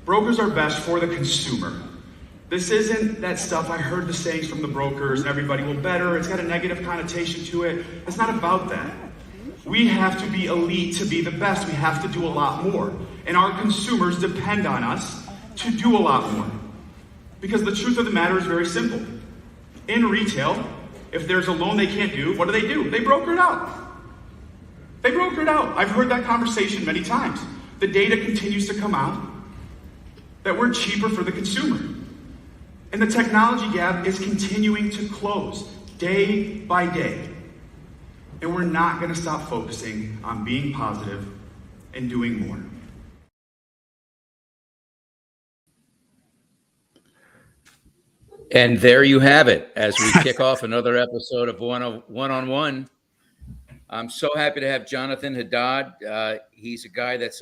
Brokers are best for the consumer. This isn't that stuff. I heard the sayings from the brokers and everybody, well, better. It's got a negative connotation to it. It's not about that. We have to be elite to be the best. We have to do a lot more. And our consumers depend on us to do a lot more. Because the truth of the matter is very simple. In retail, if there's a loan they can't do, what do? They broker it out. They broker it out. I've heard that conversation many times. The data continues to come out that we're cheaper for the consumer. And the technology gap is continuing to close day by day. And we're not going to stop focusing on being positive and doing more. And there you have it as we kick off another episode of One-on-One. I'm so happy to have Jonathon Haddad. He's a guy that's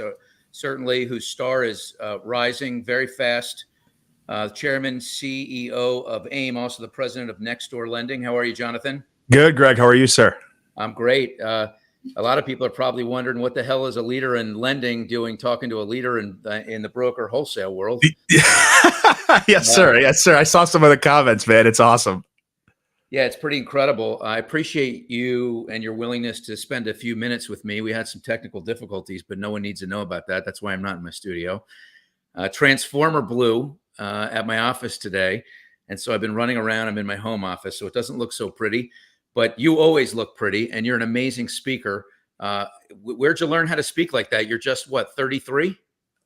certainly whose star is rising very fast. Chairman, CEO of AIME, also the president of Next Door Lending. How are you, Jonathon? Good, Greg. How are you, sir? I'm great. A lot of people are probably wondering what the hell is a leader in lending doing, talking to a leader in the broker wholesale world. Yes, sir. Yes, sir. I saw some of the comments, man. It's awesome. Yeah, it's pretty incredible. I appreciate you and your willingness to spend a few minutes with me. We had some technical difficulties, but no one needs to know about that. That's why I'm not in my studio. Transformer blew at my office today. And so I've been running around. I'm in my home office, so it doesn't look so pretty. But you always look pretty, and you're an amazing speaker. Where'd you learn how to speak like that? You're just, what, 33?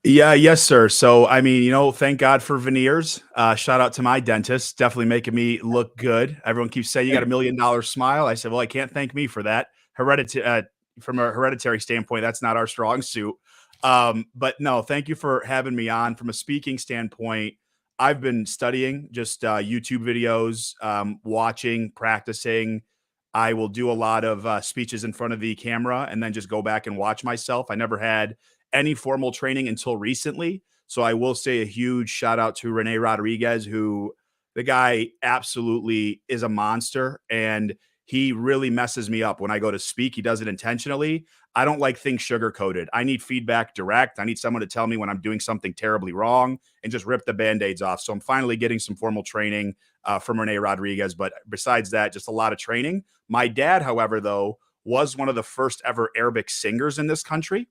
Yeah, yes, sir. So, I mean, thank God for veneers. Shout out to my dentist, definitely making me look good. Everyone keeps saying you got $1 million smile. I said, well, I can't thank me for that. From a hereditary standpoint, that's not our strong suit. But no, thank you for having me on. From a speaking standpoint, I've been studying just YouTube videos, watching, practicing. I will do a lot of speeches in front of the camera and then just go back and watch myself. I never had any formal training until recently. So I will say a huge shout out to Rene Rodriguez, who the guy absolutely is a monster. And he really messes me up when I go to speak. He does it intentionally. I don't like things sugar-coated. I need feedback direct. I need someone to tell me when I'm doing something terribly wrong and just rip the Band-Aids off. So I'm finally getting some formal training from Rene Rodriguez. But besides that, just a lot of training. My dad, however, though, was one of the first ever Arabic singers in this country.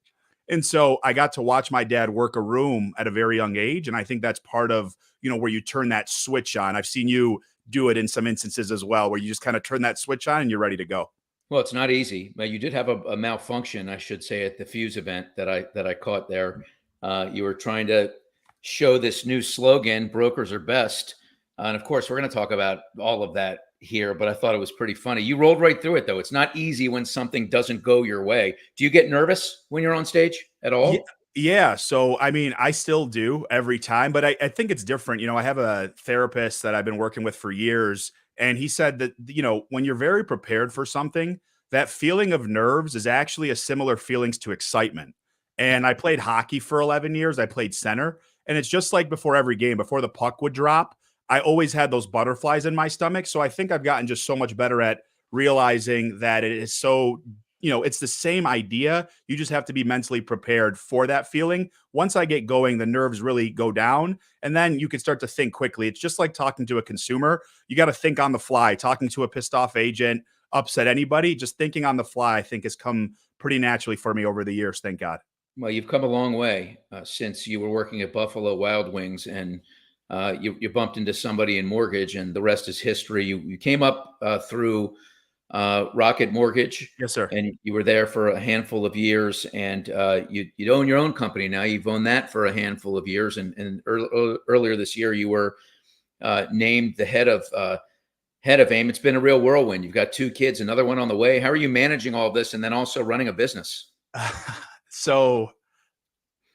And so I got to watch my dad work a room at a very young age. And I think that's part of, where you turn that switch on. I've seen you do it in some instances as well, where you just kind of turn that switch on and you're ready to go. Well, it's not easy, but you did have a malfunction, I should say, at the Fuse event that I caught there. You were trying to show this new slogan, brokers are best. And of course, we're going to talk about all of that here, but I thought it was pretty funny. You rolled right through it, though. It's not easy when something doesn't go your way. Do you get nervous when you're on stage at all? Yeah. So, I mean, I still do every time, but I think it's different. I have a therapist that I've been working with for years, and he said that, when you're very prepared for something, that feeling of nerves is actually a similar feelings to excitement. And I played hockey for 11 years. I played center, and it's just like before every game, before the puck would drop, I always had those butterflies in my stomach. So I think I've gotten just so much better at realizing that it is so, it's the same idea. You just have to be mentally prepared for that feeling. Once I get going, the nerves really go down, and then you can start to think quickly. It's just like talking to a consumer. You got to think on the fly. Talking to a pissed off agent, upset anybody, just thinking on the fly, I think has come pretty naturally for me over the years. Thank God. Well, you've come a long way since you were working at Buffalo Wild Wings, and you bumped into somebody in mortgage, and the rest is history. You came up through Rocket Mortgage. Yes, sir. And you were there for a handful of years, and you own your own company now. You've owned that for a handful of years, and earlier this year you were named the head of AIME. It's been a real whirlwind. You've got 2 kids, another one on the way. How are you managing all this, and then also running a business? So,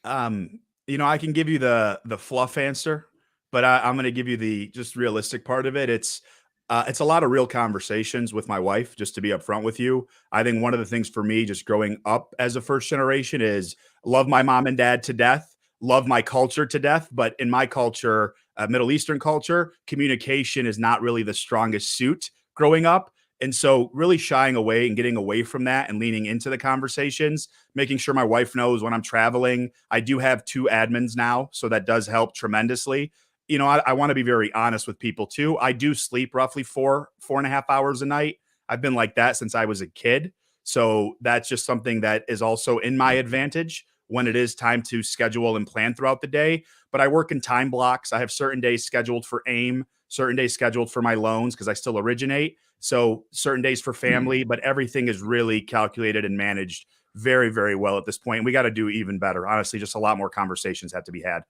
I can give you the fluff answer, but I'm going to give you the just realistic part of it. It's a lot of real conversations with my wife, just to be upfront with you. I think one of the things for me, just growing up as a first generation, is love my mom and dad to death, love my culture to death. But in my culture, Middle Eastern culture, communication is not really the strongest suit growing up. And so really shying away and getting away from that and leaning into the conversations, making sure my wife knows when I'm traveling. I do have 2 admins now, so that does help tremendously. I want to be very honest with people too. I do sleep roughly 4.5 hours a night. I've been like that since I was a kid. So that's just something that is also in my advantage when it is time to schedule and plan throughout the day. But I work in time blocks. I have certain days scheduled for AIME, certain days scheduled for my loans because I still originate. So certain days for family, but everything is really calculated and managed very, very well at this point. We got to do even better. Honestly, just a lot more conversations have to be had.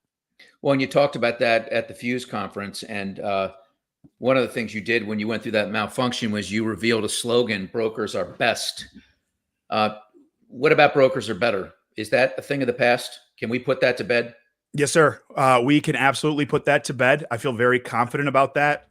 Well, and you talked about that at the Fuse conference, and one of the things you did when you went through that malfunction was you revealed a slogan: "Brokers are best." Uh, what about brokers are better? Is that a thing of the past? Can we put that to bed? Yes, sir. We can absolutely put that to bed. I feel very confident about that.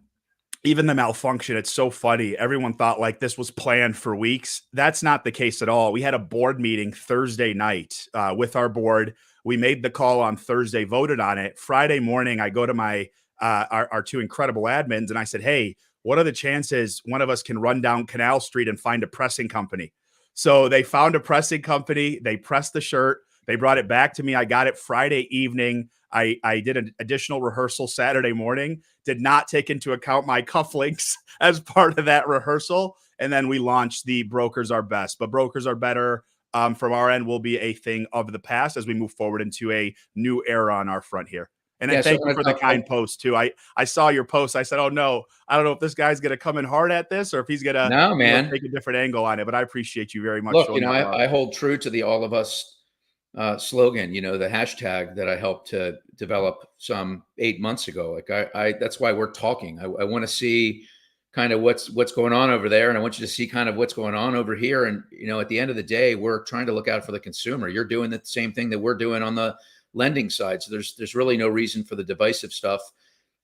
Even the malfunction, it's so funny. Everyone thought like this was planned for weeks. That's not the case at all. We had a board meeting Thursday night with our board. We made the call on Thursday, voted on it. Friday morning, I go to my our 2 incredible admins and I said, "Hey, what are the chances one of us can run down Canal Street and find a pressing company?" So they found a pressing company. They pressed the shirt. They brought it back to me. I got it Friday evening. I did an additional rehearsal Saturday morning, did not take into account my cufflinks as part of that rehearsal. And then we launched the Brokers Are Best. But Brokers Are Better from our end will be a thing of the past as we move forward into a new era on our front here. And then thank you for the kind post too. I saw your post. I said, "Oh no, I don't know if this guy's going to come in hard at this or if he's going to No, man. take a different angle on it." But I appreciate you very much. Look, I hold true to the "all of us" slogan. The hashtag that I helped to develop some 8 months ago. Like I that's why we're talking. I want to see kind of what's going on over there, and I want you to see kind of what's going on over here. And at the end of the day, we're trying to look out for the consumer. You're doing the same thing that we're doing on the lending side. So there's really no reason for the divisive stuff.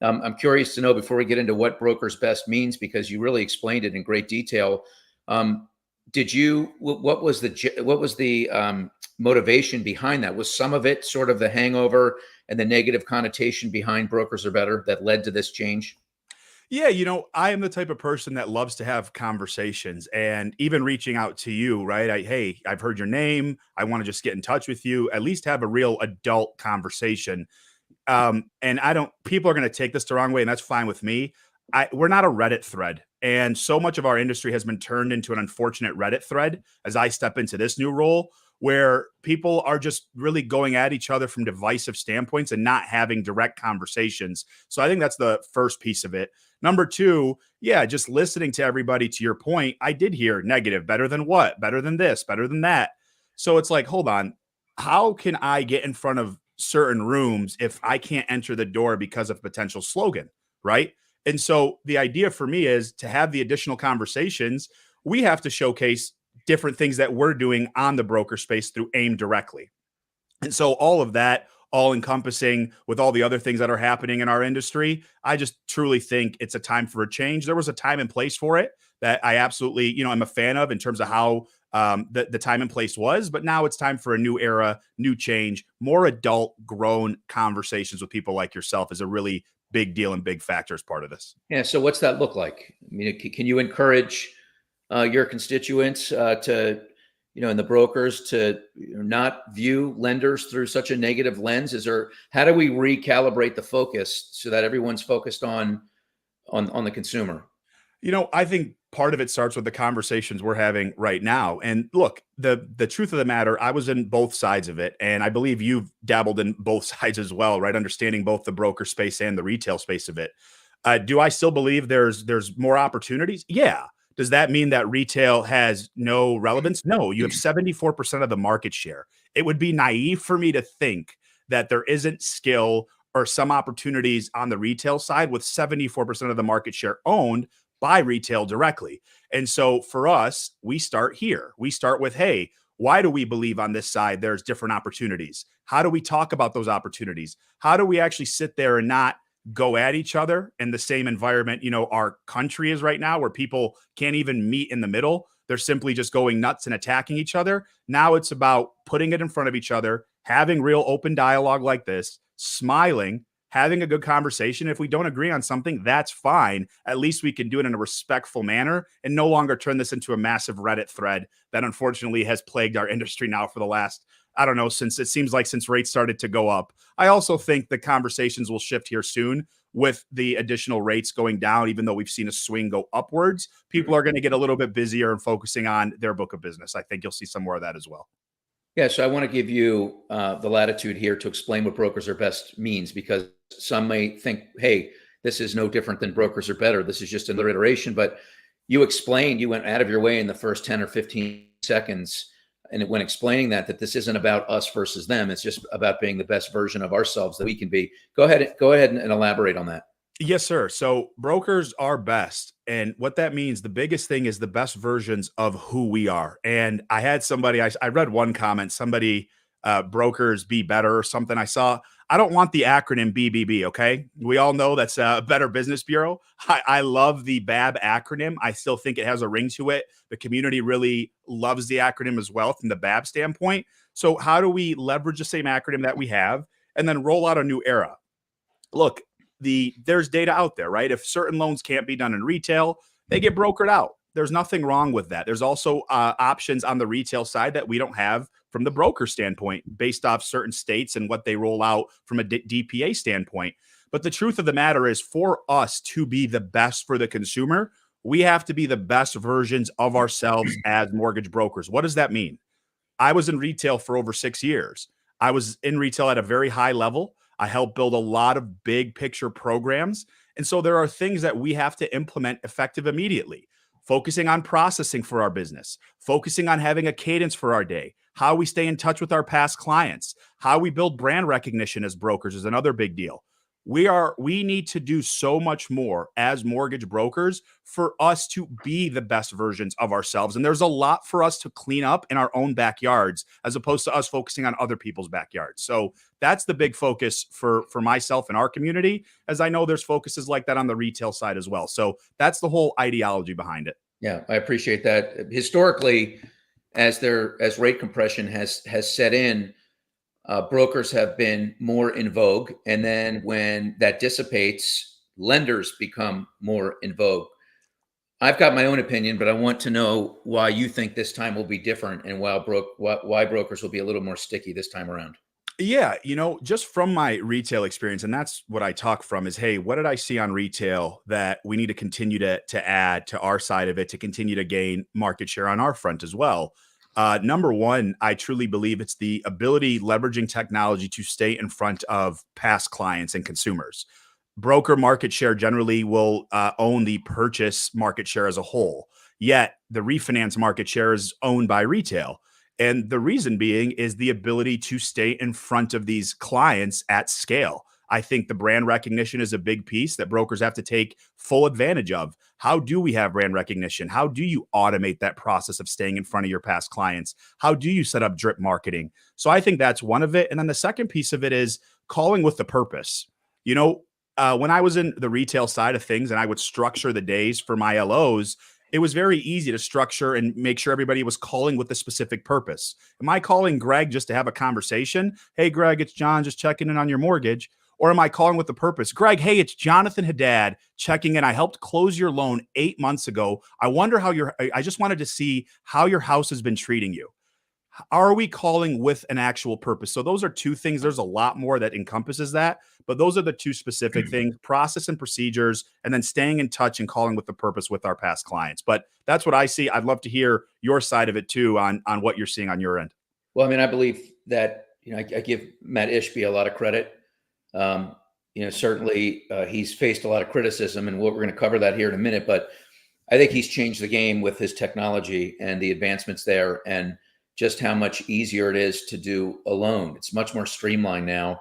I'm curious to know, before we get into what Brokers Best means, because you really explained it in great detail. What was the motivation behind that? Was some of it sort of the hangover and the negative connotation behind Brokers Are Better that led to this change? Yeah, I am the type of person that loves to have conversations, and even reaching out to you, right? Hey, I've heard your name. I want to just get in touch with you, at least have a real adult conversation. And people are going to take this the wrong way, and that's fine with me. We're not a Reddit thread. And so much of our industry has been turned into an unfortunate Reddit thread as I step into this new role, where people are just really going at each other from divisive standpoints and not having direct conversations. So I think that's the first piece of it. Number 2, yeah, just listening to everybody. To your point, I did hear negative, better than what, better than this, better than that. So it's like, hold on, how can I get in front of certain rooms if I can't enter the door because of potential slogan, right? And so the idea for me is to have the additional conversations. We have to showcase different things that we're doing on the broker space through AIME directly. And so all of that, all encompassing with all the other things that are happening in our industry, I just truly think it's a time for a change. There was a time and place for it that I absolutely, am a fan of in terms of how the time and place was. But now it's time for a new era, new change, more adult, grown conversations with people like yourself is a really big deal and big factor as part of this. Yeah. So what's that look like? I mean, can you encourage your constituents to, and the brokers to not view lenders through such a negative lens? How do we recalibrate the focus so that everyone's focused on the consumer? I think part of it starts with the conversations we're having right now. And look, the truth of the matter, I was in both sides of it. And I believe you've dabbled in both sides as well, right? Understanding both the broker space and the retail space of it. Do I still believe there's more opportunities? Yeah. Does that mean that retail has no relevance? No, you have 74% of the market share. It would be naive for me to think that there isn't skill or some opportunities on the retail side with 74% of the market share owned by retail directly. And so for us, we start here. We start with, hey, why do we believe on this side there's different opportunities? How do we talk about those opportunities? How do we actually sit there and not go at each other in the same environment our country is right now, where people can't even meet in the middle? They're simply just going nuts and attacking each other. Now it's about putting it in front of each other, having real open dialogue like this, smiling, having a good conversation. If we don't agree on something, that's fine. At least we can do it in a respectful manner and no longer turn this into a massive Reddit thread that unfortunately has plagued our industry now for the last, I don't know, since it seems like since rates started to go up. I also think the conversations will shift here soon with the additional rates going down. Even though we've seen a swing go upwards, people are going to get a little bit busier and focusing on their book of business. I think you'll see some more of that as well. Yeah, so I want to give you the latitude here to explain what brokers are best means, because some may think, hey, this is no different than brokers are better. This is just another iteration. But you explained, you went out of your way in the first 10 or 15 seconds, and when explaining that this isn't about us versus them, it's just about being the best version of ourselves that we can be. Go ahead and elaborate on that. Yes, sir. So brokers are best. And what that means, the biggest thing is the best versions of who we are. And I had somebody, I read one comment, somebody, brokers be better or something. I don't want the acronym BBB. Okay. We all know that's a Better Business Bureau. I love the BAB acronym. I still think it has a ring to it. The community really loves the acronym as well from the BAB standpoint. So how do we leverage the same acronym that we have and then roll out a new era? Look, there's data out there, right? If certain loans can't be done in retail, they get brokered out. There's nothing wrong with that. There's also options on the retail side that we don't have from the broker standpoint, based off certain states and what they roll out from a DPA standpoint. But the truth of the matter is, for us to be the best for the consumer, we have to be the best versions of ourselves as mortgage brokers. What does that mean? I was in retail for over 6 years. I was in retail at a very high level. I helped build a lot of big picture programs. And so there are things that we have to implement effective immediately. Focusing on processing for our business, focusing on having a cadence for our day, how we stay in touch with our past clients, how we build brand recognition as brokers is another big deal. We need to do so much more as mortgage brokers for us to be the best versions of ourselves. And there's a lot for us to clean up in our own backyards, as opposed to us focusing on other people's backyards. So that's the big focus for myself and our community, as I know there's focuses like that on the retail side as well. So that's the whole ideology behind it. Yeah, I appreciate that. Historically, as rate compression has set in, brokers have been more in vogue. And then when that dissipates, lenders become more in vogue. I've got my own opinion, but I want to know why you think this time will be different, and why brokers will be a little more sticky this time around. Yeah, just from my retail experience, and that's what I talk from is, hey, what did I see on retail that we need to continue to add to our side of it to continue to gain market share on our front as well? Number one, I truly believe it's the ability leveraging technology to stay in front of past clients and consumers. Broker market share generally will own the purchase market share as a whole, yet the refinance market share is owned by retail. And the reason being is the ability to stay in front of these clients at scale. I think the brand recognition is a big piece that brokers have to take full advantage of. How do we have brand recognition? How do you automate that process of staying in front of your past clients? How do you set up drip marketing? So I think that's one of it. And then the second piece of it is calling with the purpose. When I was in the retail side of things and I would structure the days for my LOs, it was very easy to structure and make sure everybody was calling with a specific purpose. Am I calling Greg just to have a conversation? Hey, Greg, it's John just checking in on your mortgage. Or am I calling with the purpose? Greg, hey, it's Jonathon Haddad checking in. I helped close your loan 8 months ago. I just wanted to see how your house has been treating you. Are we calling with an actual purpose? So those are two things. There's a lot more that encompasses that, but those are the two specific things: process and procedures, and then staying in touch and calling with the purpose with our past clients. But that's what I see. I'd love to hear your side of it too on what you're seeing on your end. Well, I mean, I believe that, I give Matt Ishby a lot of credit. Certainly he's faced a lot of criticism, and we're going to cover that here in a minute, but I think he's changed the game with his technology and the advancements there, and just how much easier it is to do a loan. It's much more streamlined now.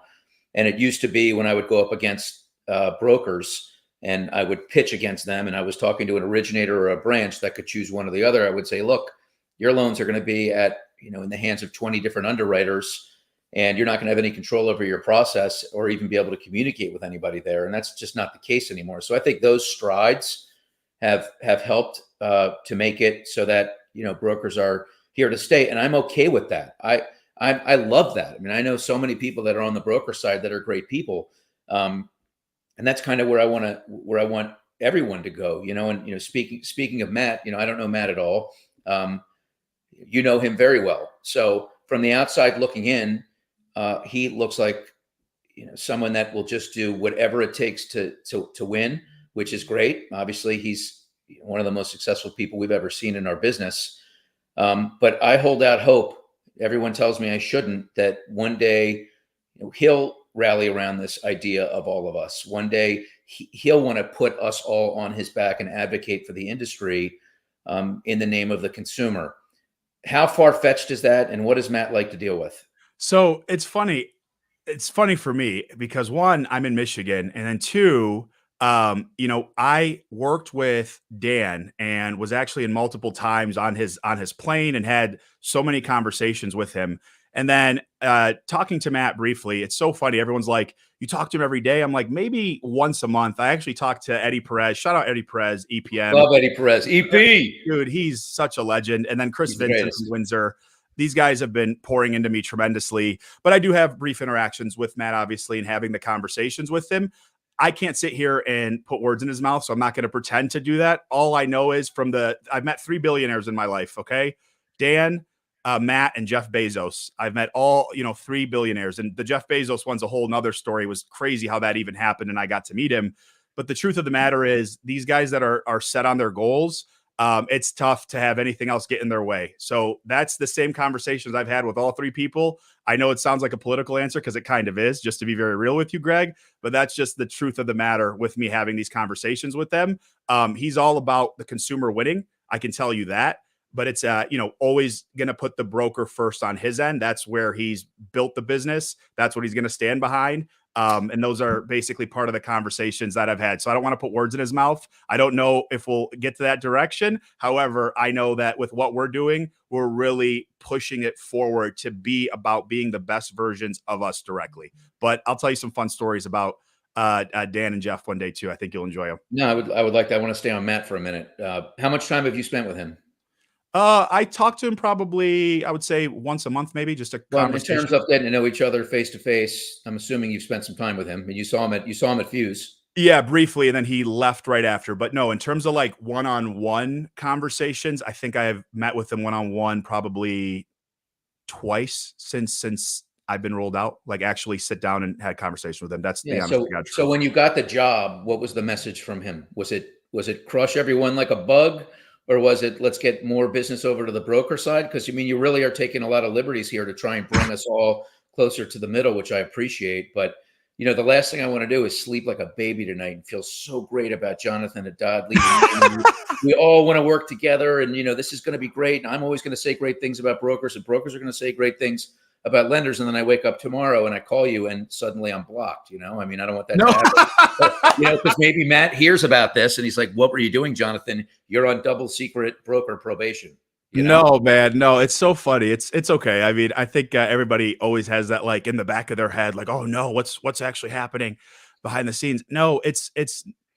And it used to be when I would go up against brokers and I would pitch against them, and I was talking to an originator or a branch that could choose one or the other, I would say, look, your loans are going to be in the hands of 20 different underwriters, and you're not going to have any control over your process or even be able to communicate with anybody there. And that's just not the case anymore. So I think those strides have helped to make it so that, brokers are here to stay. And I'm okay with that. I love that. I mean, I know so many people that are on the broker side that are great people. Um, and that's kind of where I want everyone to go, and, speaking of Matt, I don't know Matt at all. You know him very well. So from the outside looking in, he looks like, someone that will just do whatever it takes to win, which is great. Obviously, he's one of the most successful people we've ever seen in our business. But I hold out hope. Everyone tells me I shouldn't, that one day he'll rally around this idea of all of us. One day he'll want to put us all on his back and advocate for the industry in the name of the consumer. How far-fetched is that, and what does Matt like to deal with? So it's funny. It's funny for me because one, I'm in Michigan, and then two, I worked with Dan and was actually in multiple times on his plane and had so many conversations with him. And then talking to Matt briefly, it's so funny. Everyone's like, "You talk to him every day." I'm like, maybe once a month. I actually talked to Eddie Perez. Shout out Eddie Perez, EPM. Love Eddie Perez, EP. Dude, he's such a legend. And then Chris He's the Vincent greatest. from Windsor. These guys have been pouring into me tremendously, but I do have brief interactions with Matt, obviously, and having the conversations with him. I can't sit here and put words in his mouth, so I'm not going to pretend to do that. All I know is I've met 3 billionaires in my life. Okay. Dan, Matt, and Jeff Bezos. I've met all, 3 billionaires, and the Jeff Bezos one's a whole nother story. It was crazy how that even happened. And I got to meet him. But the truth of the matter is these guys that are set on their goals, it's tough to have anything else get in their way. So that's the same conversations I've had with all 3 people. I know it sounds like a political answer because it kind of is, just to be very real with you, Greg, but that's just the truth of the matter with me having these conversations with them. He's all about the consumer winning. I can tell you that, but it's, always going to put the broker first on his end. That's where he's built the business. That's what he's going to stand behind. And those are basically part of the conversations that I've had. So I don't want to put words in his mouth. I don't know if we'll get to that direction. However, I know that with what we're doing, we're really pushing it forward to be about being the best versions of us directly. But I'll tell you some fun stories about Dan and Jeff one day too. I think you'll enjoy them. No, I would like that. I want to stay on Matt for a minute. How much time have you spent with him? I talk to him probably, I would say once a month, maybe just a conversation. In terms of getting to know each other face to face, I'm assuming you've spent some time with him, and you saw him at Fuse. Yeah, briefly, and then he left right after. But no, in terms of like one-on-one conversations, I think I have met with him one-on-one probably twice since I've been rolled out. Like actually sit down and had a conversation with him. That's the honest to God truth. So when you got the job, what was the message from him? Was it crush everyone like a bug? Or was it, let's get more business over to the broker side? Because, you really are taking a lot of liberties here to try and bring us all closer to the middle, which I appreciate. But, the last thing I want to do is sleep like a baby tonight and feel so great about Jonathon Haddad leaving. We all want to work together, and, this is going to be great. And I'm always going to say great things about brokers, and brokers are going to say great things about lenders. And then I wake up tomorrow and I call you and suddenly I'm blocked, I don't want that to happen. Because maybe Matt hears about this and he's like, what were you doing, Jonathon? You're on double secret broker probation. No, man. No, it's so funny. It's okay. I mean, I think everybody always has that like in the back of their head, like, oh no, what's actually happening behind the scenes? No, it's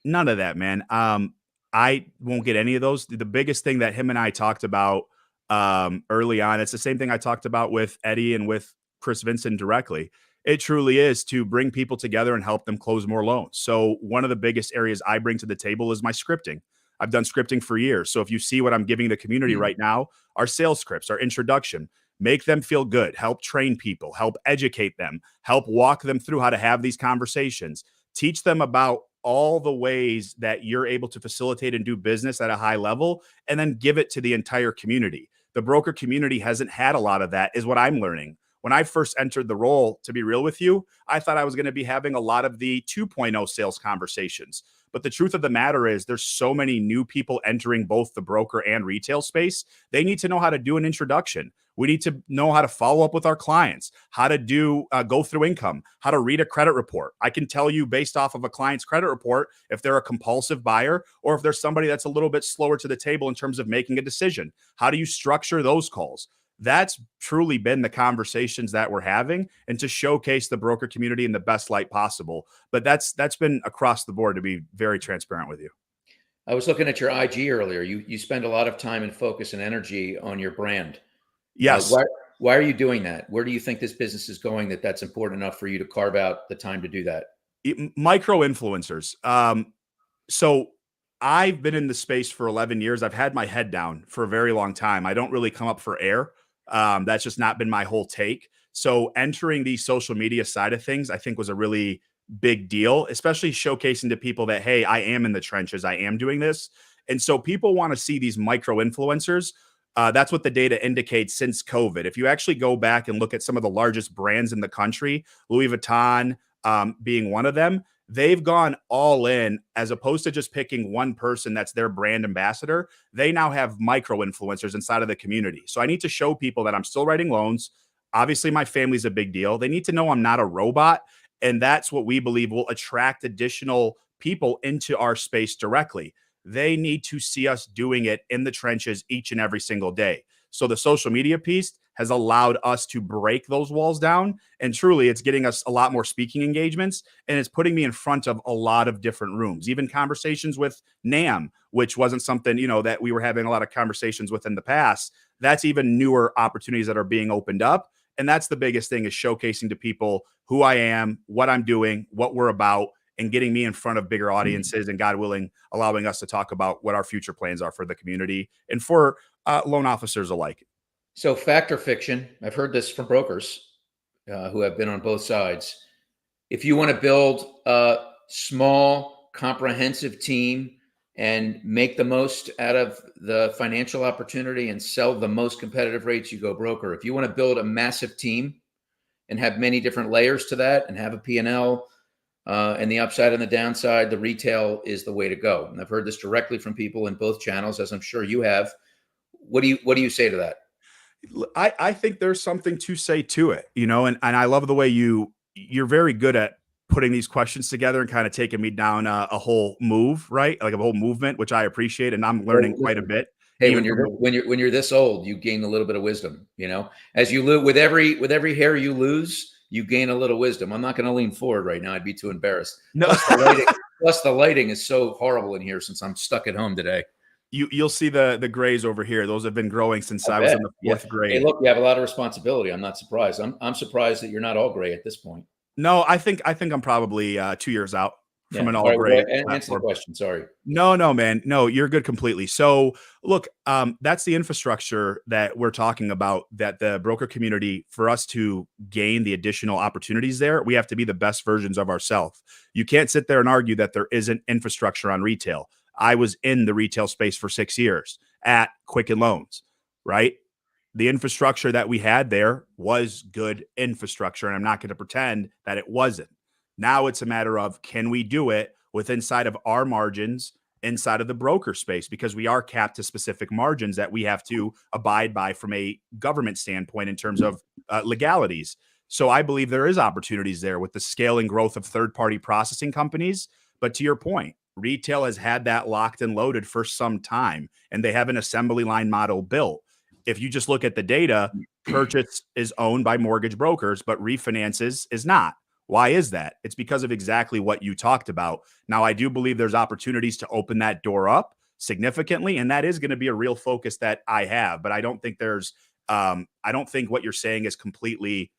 none of that, man. I won't get any of those. The biggest thing that him and I talked about early on, it's the same thing I talked about with Eddie and with Chris Vincent directly. It truly is to bring people together and help them close more loans. So one of the biggest areas I bring to the table is my scripting. I've done scripting for years. So if you see what I'm giving the community right now, our sales scripts, our introduction, make them feel good, help train people, help educate them, help walk them through how to have these conversations, teach them about all the ways that you're able to facilitate and do business at a high level, and then give it to the entire community. The broker community hasn't had a lot of that, is what I'm learning. When I first entered the role, to be real with you, I thought I was going to be having a lot of the 2.0 sales conversations. But the truth of the matter is there's so many new people entering both the broker and retail space. They need to know how to do an introduction. We need to know how to follow up with our clients, how to do go through income, how to read a credit report. I can tell you based off of a client's credit report if they're a compulsive buyer or if there's somebody that's a little bit slower to the table in terms of making a decision. How do you structure those calls? That's truly been the conversations that we're having, and to showcase the broker community in the best light possible. But that's been across the board, to be very transparent with you. I was looking at your IG earlier. You spend a lot of time and focus and energy on your brand. Yes. Why are you doing that? Where do you think this business is going that's important enough for you to carve out the time to do that? Micro influencers. So I've been in the space for 11 years. I've had my head down for a very long time. I don't really come up for air. That's just not been my whole take. So entering the social media side of things, I think was a really big deal, especially showcasing to people that, hey, I am in the trenches. I am doing this. And so people want to see these micro influencers. That's what the data indicates since COVID. If you actually go back and look at some of the largest brands in the country, Louis Vuitton being one of them, they've gone all in as opposed to just picking one person that's their brand ambassador. They now have micro influencers inside of the community. So I need to show people that I'm still writing loans. Obviously, my family's a big deal. They need to know I'm not a robot. And that's what we believe will attract additional people into our space directly. They need to see us doing it in the trenches each and every single day. So the social media piece has allowed us to break those walls down. And truly, it's getting us a lot more speaking engagements. And it's putting me in front of a lot of different rooms, even conversations with NAM, which wasn't something, that we were having a lot of conversations with in the past. That's even newer opportunities that are being opened up. And that's the biggest thing, is showcasing to people who I am, what I'm doing, what we're about, and getting me in front of bigger audiences, and God willing, allowing us to talk about what our future plans are for the community and for loan officers alike. So fact or fiction, I've heard this from brokers who have been on both sides. If you want to build a small, comprehensive team and make the most out of the financial opportunity and sell the most competitive rates, you go broker. If you want to build a massive team and have many different layers to that and have a P&L and the upside and the downside, the retail is the way to go. And I've heard this directly from people in both channels, as I'm sure you have. What do you say to that? I think there's something to say to it, and I love the way you're very good at putting these questions together and kind of taking me down a whole move, right? Like a whole movement, which I appreciate, and I'm learning quite a bit. Hey, when you're this old, you gain a little bit of wisdom, as you lose with every hair you lose, you gain a little wisdom. I'm not going to lean forward right now. I'd be too embarrassed. No. Plus the lighting is so horrible in here since I'm stuck at home today. You'll see the grays over here. Those have been growing since I was in the fourth grade. Hey, look, you have a lot of responsibility. I'm not surprised. I'm surprised that you're not all gray at this point. No, I think I'm probably 2 years out from an all gray. Answer the question. Sorry. No, man. No, you're good completely. So look, that's the infrastructure that we're talking about, that the broker community, for us to gain the additional opportunities there, we have to be the best versions of ourselves. You can't sit there and argue that there isn't infrastructure on retail. I was in the retail space for 6 years at Quicken Loans, right? The infrastructure that we had there was good infrastructure, and I'm not going to pretend that it wasn't. Now it's a matter of, can we do it with inside of our margins, inside of the broker space, because we are capped to specific margins that we have to abide by from a government standpoint in terms of legalities. So I believe there is opportunities there with the scale and growth of third-party processing companies. But to your point, retail has had that locked and loaded for some time, and they have an assembly line model built. If you just look at the data, purchase is owned by mortgage brokers, but refinances is not. Why is that? It's because of exactly what you talked about. Now, I do believe there's opportunities to open that door up significantly, and that is going to be a real focus that I have. But I don't think I don't think what you're saying is completely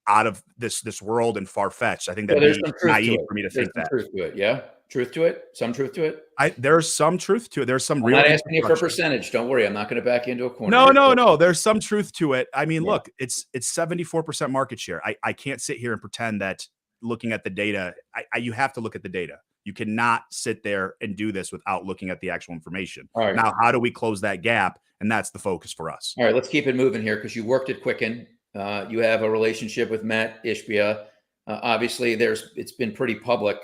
out of this world and far-fetched. I think that'd be naive for me to think that. Truth to it, yeah. Truth to it. Some truth to it. There's some truth to it. There's some I'm real. not asking you for a percentage. Don't worry. I'm not going to back you into a corner. No. There's some truth to it. I mean, look, it's 74% market share. I can't sit here and pretend that looking at the data, you have to look at the data. You cannot sit there and do this without looking at the actual information. All right. Now, how do we close that gap? And that's the focus for us. All right, let's keep it moving here, because you worked at Quicken. You have a relationship with Matt Ishbia. Obviously, it's been pretty public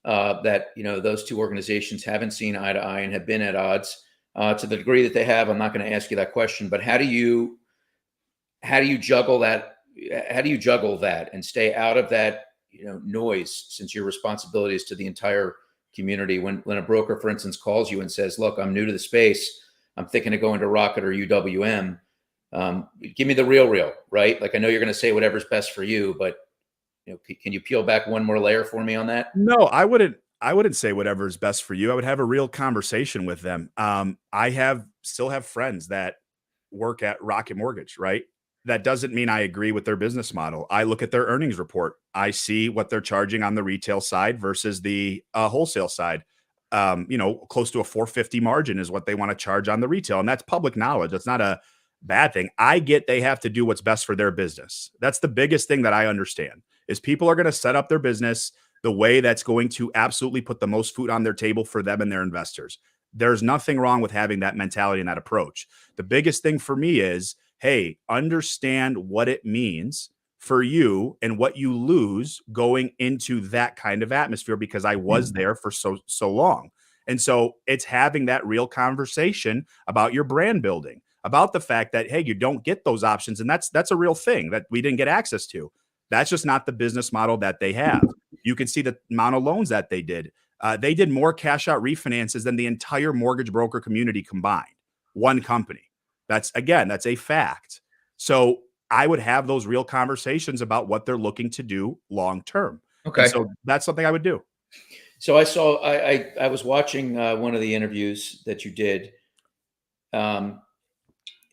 that those two organizations haven't seen eye to eye and have been at odds. To the degree that they have, I'm not going to ask you that question. But how do you juggle that? How do you juggle that and stay out of that noise, since your responsibility is to the entire community? When a broker, for instance, calls you and says, "Look, I'm new to the space. I'm thinking of going to Rocket or UWM. Give me the real, right? Like, I know you're going to say whatever's best for you, but can you peel back one more layer for me on that?" No, I wouldn't say whatever is best for you. I would have a real conversation with them. I still have friends that work at Rocket Mortgage, right? that doesn't mean I agree with their business model. I look at their earnings report. I see what they're charging on the retail side versus the wholesale side. Close to a 450 margin is what they want to charge on the retail. And that's public knowledge. That's not a bad thing. I get they have to do what's best for their business. That's the biggest thing that I understand is people are going to set up their business the way that's going to absolutely put the most food on their table for them and their investors. There's nothing wrong with having that mentality and that approach. The biggest thing for me is, hey, understand what it means for you and what you lose going into that kind of atmosphere, because I was there for so long. And so it's having that real conversation about your brand building, about the fact that, hey, you don't get those options. And that's a real thing that we didn't get access to. That's just not the business model that they have. You can see the amount of loans that they did. They did more cash out refinances than the entire mortgage broker community combined. One company. That's a fact. So I would have those real conversations about what they're looking to do long term. Okay. And so that's something I would do. So I was watching one of the interviews that you did, and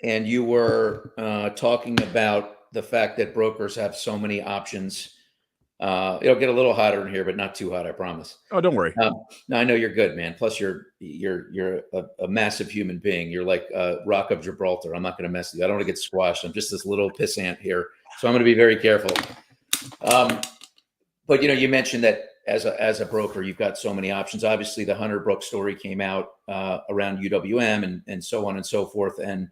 you were talking about the fact that brokers have so many options. It'll get a little hotter in here, but not too hot, I promise. Oh, don't worry. No, I know you're good, man. Plus, you're a massive human being. You're like Rock of Gibraltar. I'm not going to mess with you. I don't want to get squashed. I'm just this little pissant here, so I'm going to be very careful. But you mentioned that as a broker, you've got so many options. Obviously, the Hunter Brooks story came out around UWM and so on and so forth, and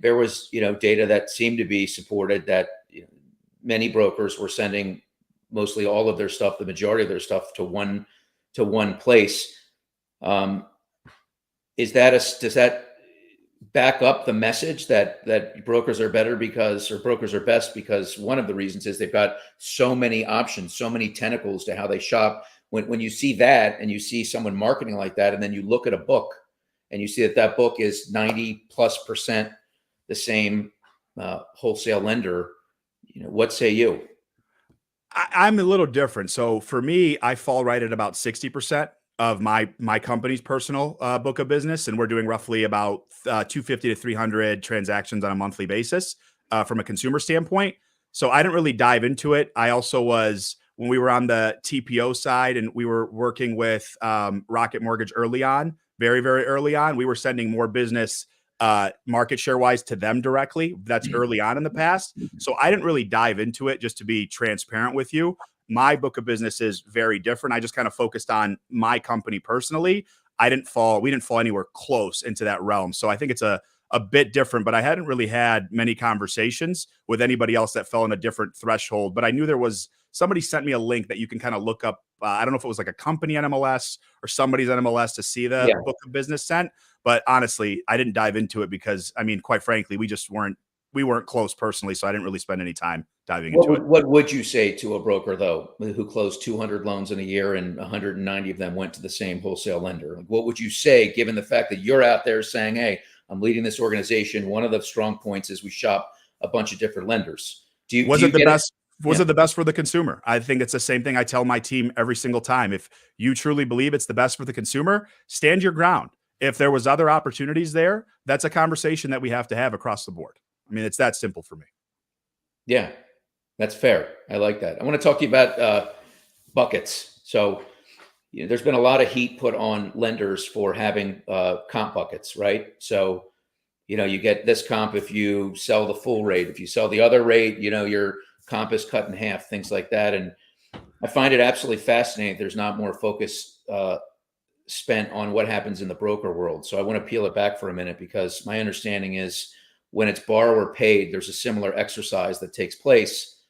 there was data that seemed to be supported that many brokers were sending mostly all of their stuff, the majority of their stuff, to one place. Does that back up the message that brokers are better brokers are best because one of the reasons is they've got so many options, so many tentacles to how they shop? When you see that and you see someone marketing like that, and then you look at a book and you see that book is 90+% the same wholesale lender, what say you? I'm a little different. So for me, I fall right at about 60% of my company's personal book of business, and we're doing roughly about 250 to 300 transactions on a monthly basis from a consumer standpoint. So I didn't really dive into it. I also was, when we were on the TPO side and we were working with Rocket Mortgage early on, very, very early on, we were sending more business market share wise to them directly. That's early on in the past. So I didn't really dive into it, just to be transparent with you. My book of business is very different. I just kind of focused on my company personally. We didn't fall anywhere close into that realm. So I think it's a bit different, but I hadn't really had many conversations with anybody else that fell in a different threshold. But I knew somebody sent me a link that you can kind of look up. I don't know if it was like a company on MLS or somebody's on MLS to see the book of business sent. But honestly, I didn't dive into it because, quite frankly, we weren't close personally. So I didn't really spend any time diving into it. What would you say to a broker, though, who closed 200 loans in a year and 190 of them went to the same wholesale lender? What would you say, given the fact that you're out there saying, hey, I'm leading this organization. One of the strong points is we shop a bunch of different lenders. Was it the best for the consumer? I think it's the same thing I tell my team every single time. If you truly believe it's the best for the consumer, stand your ground. If there was other opportunities there, that's a conversation that we have to have across the board. It's that simple for me. Yeah, that's fair. I like that. I want to talk to you about buckets. So there's been a lot of heat put on lenders for having comp buckets, right? So, you get this comp if you sell the full rate. If you sell the other rate, your comp is cut in half, things like that. And I find it absolutely fascinating. There's not more focus spent on what happens in the broker world. So I want to peel it back for a minute, because my understanding is when it's borrower paid, there's a similar exercise that takes place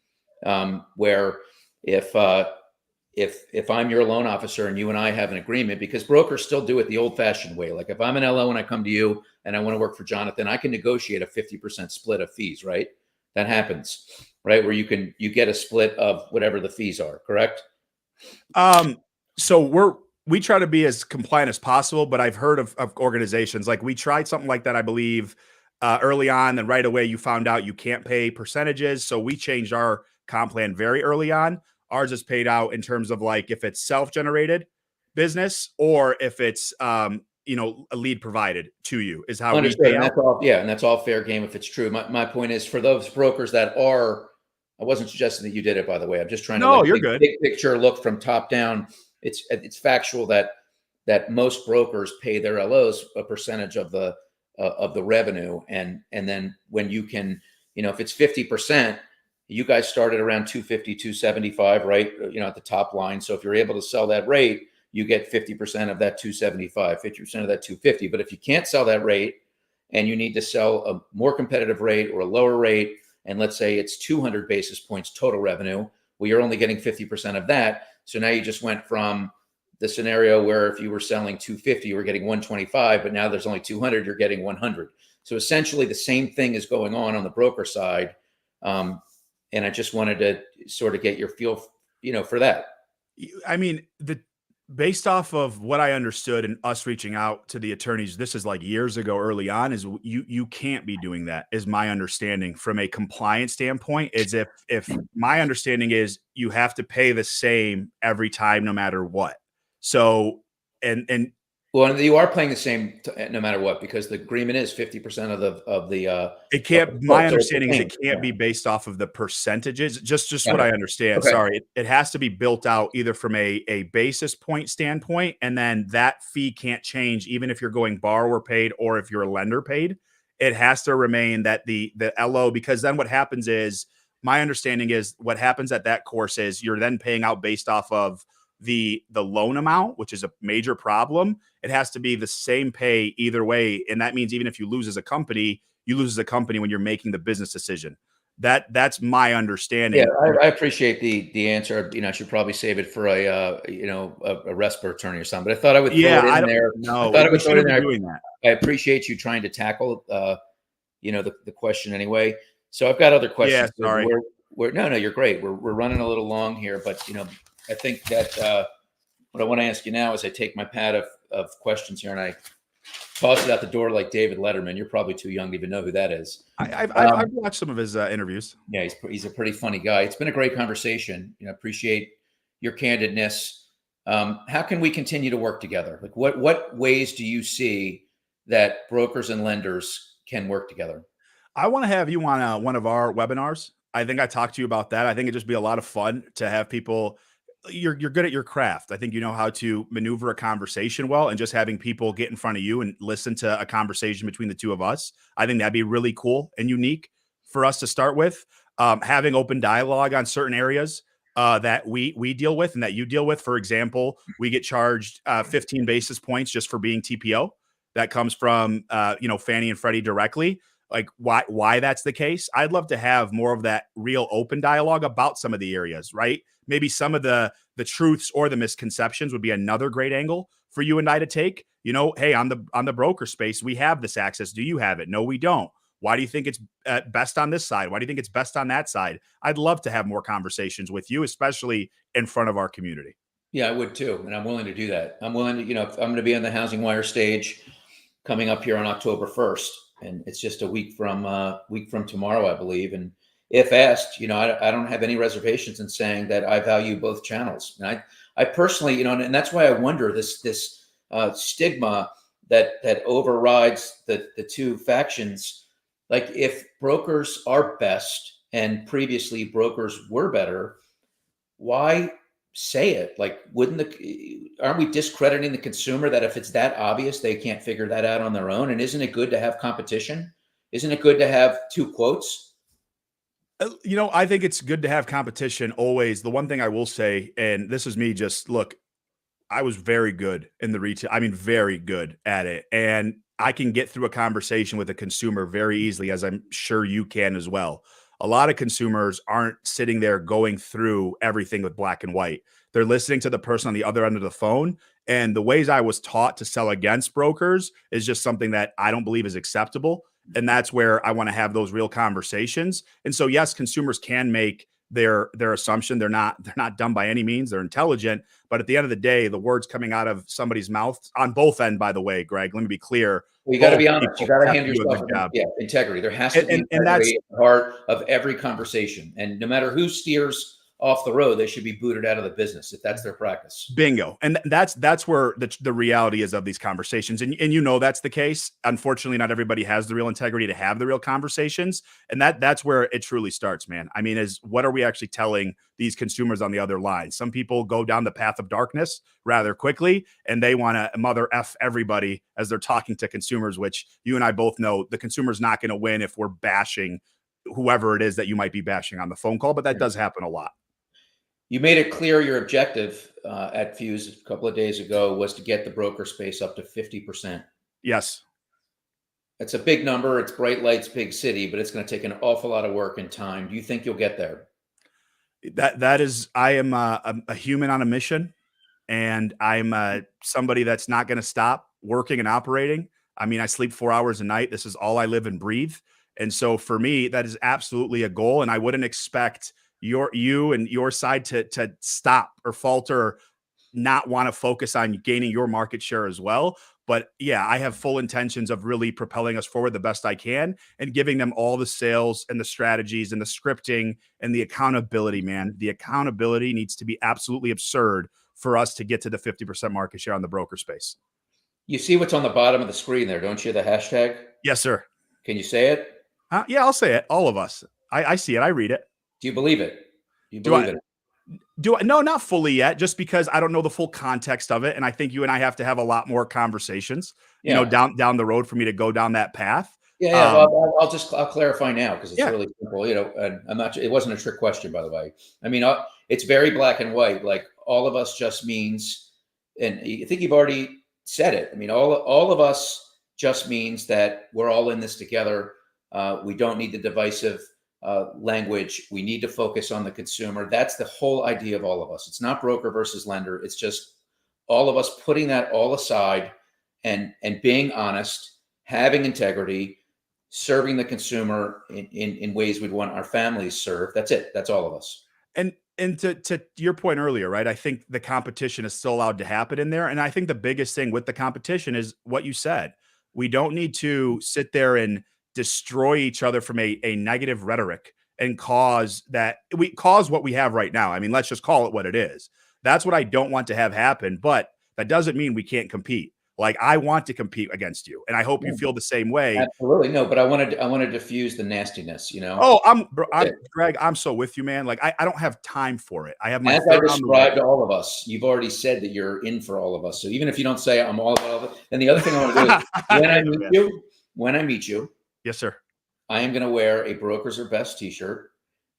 where if I'm your loan officer and you and I have an agreement, because brokers still do it the old fashioned way. Like if I'm an LO and I come to you and I want to work for Jonathon, I can negotiate a 50% split of fees, right? That happens, right? Where you get a split of whatever the fees are, correct? So we try to be as compliant as possible, but I've heard of organizations, like we tried something like that, I believe, early on. Then right away you found out you can't pay percentages. So we changed our comp plan very early on. Ours is paid out in terms of like if it's self-generated business or if it's a lead provided to you is how we Understood. pay And out. that's all, yeah, and that's all fair game if it's true. My point is for those brokers that are, I wasn't suggesting that you did it, by the way. I'm just trying to No, like you're good. big picture look from top down. It's factual that most brokers pay their LOs a percentage of the revenue, and then when you can, if it's 50%, you guys started around 250, 275, right? At the top line. So if you're able to sell that rate, you get 50% of that 275, 50% of that 250. But if you can't sell that rate and you need to sell a more competitive rate or a lower rate, and let's say it's 200 basis points total revenue, well, you're only getting 50% of that. So now you just went from the scenario where if you were selling 250, you were getting 125, but now there's only 200, you're getting 100. So essentially the same thing is going on the broker side. And I just wanted to sort of get your feel, for that. I mean, based off of what I understood and us reaching out to the attorneys, this is like years ago, early on, is you can't be doing that, is my understanding from a compliance standpoint. Is if my understanding is you have to pay the same every time, no matter what. So, and well, and you are playing the same no matter what, because the agreement is 50% of the. It can't. My understanding is it can't yeah. be based off of the percentages. Just Got what it. I understand. Okay. Sorry, it has to be built out either from a basis point standpoint, and then that fee can't change even if you're going borrower paid or if you're a lender paid. It has to remain that the LO, because then what happens is, my understanding is what happens at that course is you're then paying out based off of the loan amount, which is a major problem. It has to be the same pay either way, and that means even if you lose as a company, you lose as a company when you're making the business decision. That's my understanding. Yeah, I appreciate the answer. I should probably save it for a RESPA attorney or something. But I thought I would throw it in there. No, I thought I we would throw it in shouldn't be there. doing that. I appreciate you trying to tackle, the question anyway. So I've got other questions. Yeah, sorry. No, you're great. We're running a little long here, but I think that what I want to ask you now is I take my pad of questions here and I toss it out the door like David Letterman. You're probably too young to even know who that is. I've watched some of his interviews. Yeah, he's a pretty funny guy. It's been a great conversation. Appreciate your candidness. How can we continue to work together? Like what ways do you see that brokers and lenders can work together? I want to have you on one of our webinars. I think I talked to you about that. I think it'd just be a lot of fun to have people. You're good at your craft. I think you know how to maneuver a conversation well, and just having people get in front of you and listen to a conversation between the two of us, I think that'd be really cool and unique for us to start with. Having open dialogue on certain areas that we deal with and that you deal with. For example, we get charged 15 basis points just for being TPO. That comes from Fannie and Freddie directly. Like why that's the case. I'd love to have more of that real open dialogue about some of the areas, right? Maybe some of the truths or the misconceptions would be another great angle for you and I to take. Hey, on the broker space, we have this access. Do you have it? No, we don't. Why do you think it's best on this side? Why do you think it's best on that side? I'd love to have more conversations with you, especially in front of our community. Yeah, I would too. And I'm willing to do that. I'm willing to, if I'm going to be on the Housing Wire stage coming up here on October 1st. And it's just a week from tomorrow, I believe. And if asked, I don't have any reservations in saying that I value both channels. And I personally, and that's why I wonder this stigma that overrides the two factions. Like if brokers are best and previously brokers were better, why say it? Like, aren't we discrediting the consumer that if it's that obvious, they can't figure that out on their own? And isn't it good to have competition? Isn't it good to have two quotes? I think it's good to have competition always. The one thing I will say, and this is me just look, I was very good in the retail. I mean, very good at it. And I can get through a conversation with a consumer very easily, as I'm sure you can as well. A lot of consumers aren't sitting there going through everything with black and white. They're listening to the person on the other end of the phone. And the ways I was taught to sell against brokers is just something that I don't believe is acceptable. And that's where I want to have those real conversations. And so, yes, consumers can make their assumption. They're not dumb by any means. They're intelligent. But at the end of the day, the words coming out of somebody's mouth on both ends, by the way, Greg, let me be clear. Well, you got to be honest. You got to hand yourself integrity. There has to be integrity at the heart of every conversation. And no matter who steers off the road, they should be booted out of the business if that's their practice. Bingo. And that's where the reality is of these conversations. And that's the case. Unfortunately, not everybody has the real integrity to have the real conversations. And that's where it truly starts, man. I mean, is what are we actually telling these consumers on the other line? Some people go down the path of darkness rather quickly, and they want to mother F everybody as they're talking to consumers, which you and I both know the consumer's not going to win if we're bashing whoever it is that you might be bashing on the phone call. But that does happen a lot. You made it clear your objective at Fuse a couple of days ago was to get the broker space up to 50%. Yes. It's a big number. It's bright lights, big city, but it's going to take an awful lot of work and time. Do you think you'll get there? That is, I am a human on a mission, and I'm somebody that's not going to stop working and operating. I mean, I sleep 4 hours a night. This is all I live and breathe. And so for me, that is absolutely a goal. And I wouldn't expect you and your side to stop or falter, or not want to focus on gaining your market share as well. But yeah, I have full intentions of really propelling us forward the best I can and giving them all the sales and the strategies and the scripting and the accountability, man. The accountability needs to be absolutely absurd for us to get to the 50% market share on the broker space. You see what's on the bottom of the screen there, don't you? The hashtag? Yes, sir. Can you say it? Yeah, I'll say it. All of us. I see it. I read it. Do you believe it? Do you believe it? No, not fully yet, just because I don't know the full context of it. And I think you and I have to have a lot more conversations, down the road for me to go down that path. Yeah. Well, I'll clarify now because it's really simple. And I'm not. It wasn't a trick question, by the way. I mean, it's very black and white. Like all of us just means, and I think you've already said it. I mean, all of us just means that we're all in this together. We don't need the divisive language. We need to focus on the consumer. That's the whole idea of all of us. It's not broker versus lender. It's just all of us putting that all aside and being honest, having integrity, serving the consumer in ways we'd want our families served. That's it. That's all of us. And to your point earlier, right? I think the competition is still allowed to happen in there. And I think the biggest thing with the competition is what you said. We don't need to sit there and destroy each other from a negative rhetoric and cause what we have right now. I mean, let's just call it what it is. That's what I don't want to have happen, but that doesn't mean we can't compete. Like, I want to compete against you, and I hope you feel the same way. Absolutely. No, but I want to diffuse the nastiness, Oh, Greg, I'm so with you, man. Like, I don't have time for it. I have my, as I described to all of us, you've already said that you're in for all of us. So even if you don't say I'm all about it, then the other thing I want to do is when I meet you, yes, sir, I am going to wear a Brokers Are Best t-shirt.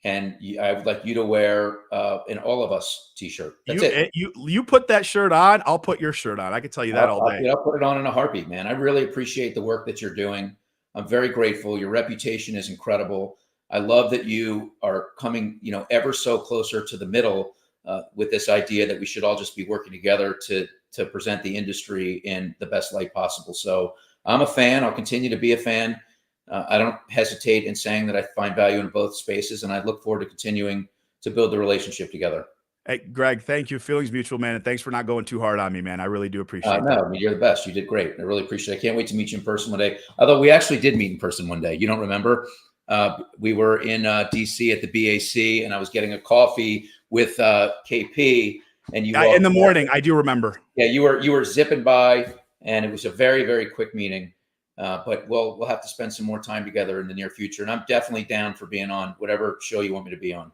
And I would like you to wear an All of Us t-shirt. That's it. You put that shirt on, I'll put your shirt on. I can tell you that all day. I'll put it on in a heartbeat, man. I really appreciate the work that you're doing. I'm very grateful. Your reputation is incredible. I love that you are coming, ever so closer to the middle with this idea that we should all just be working together to present the industry in the best light possible. So I'm a fan. I'll continue to be a fan. I don't hesitate in saying that I find value in both spaces, and I look forward to continuing to build the relationship together. Hey, Greg, thank you. Feelings mutual, man. And thanks for not going too hard on me, man. I really do appreciate it. No, I mean, you're the best. You did great. I really appreciate it. I can't wait to meet you in person one day. Although we actually did meet in person one day. You don't remember? We were in DC at the BAC, and I was getting a coffee with KP. And you in the morning, I do remember. Yeah, you were zipping by, and it was a very, very quick meeting. But we'll have to spend some more time together in the near future. And I'm definitely down for being on whatever show you want me to be on.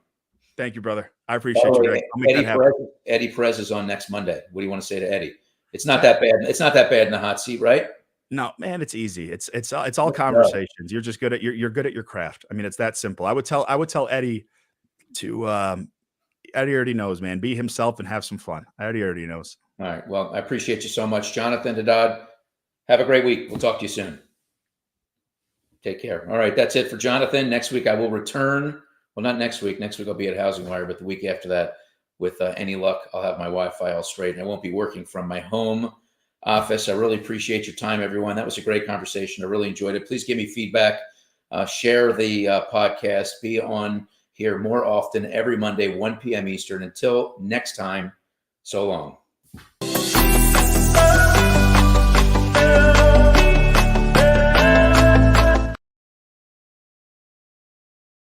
Thank you, brother. I appreciate you, Greg. Eddie Perez is on next Monday. What do you want to say to Eddie? It's not that bad. It's not that bad in the hot seat, right? No, man, it's easy. It's all conversations. You're just good at you're good at your craft. I mean, it's that simple. I would tell Eddie to Eddie already knows, man. Be himself and have some fun. Eddie already knows. All right. Well, I appreciate you so much, Jonathon Haddad. Have a great week. We'll talk to you soon. Take care. All right. That's it for Jonathon. Next week, I will return. Well, not next week. Next week, I'll be at Housing Wire, but the week after that, with any luck, I'll have my Wi-Fi all straight, and I won't be working from my home office. I really appreciate your time, everyone. That was a great conversation. I really enjoyed it. Please give me feedback. Share the podcast. Be on here more often every Monday, 1 p.m. Eastern. Until next time, so long.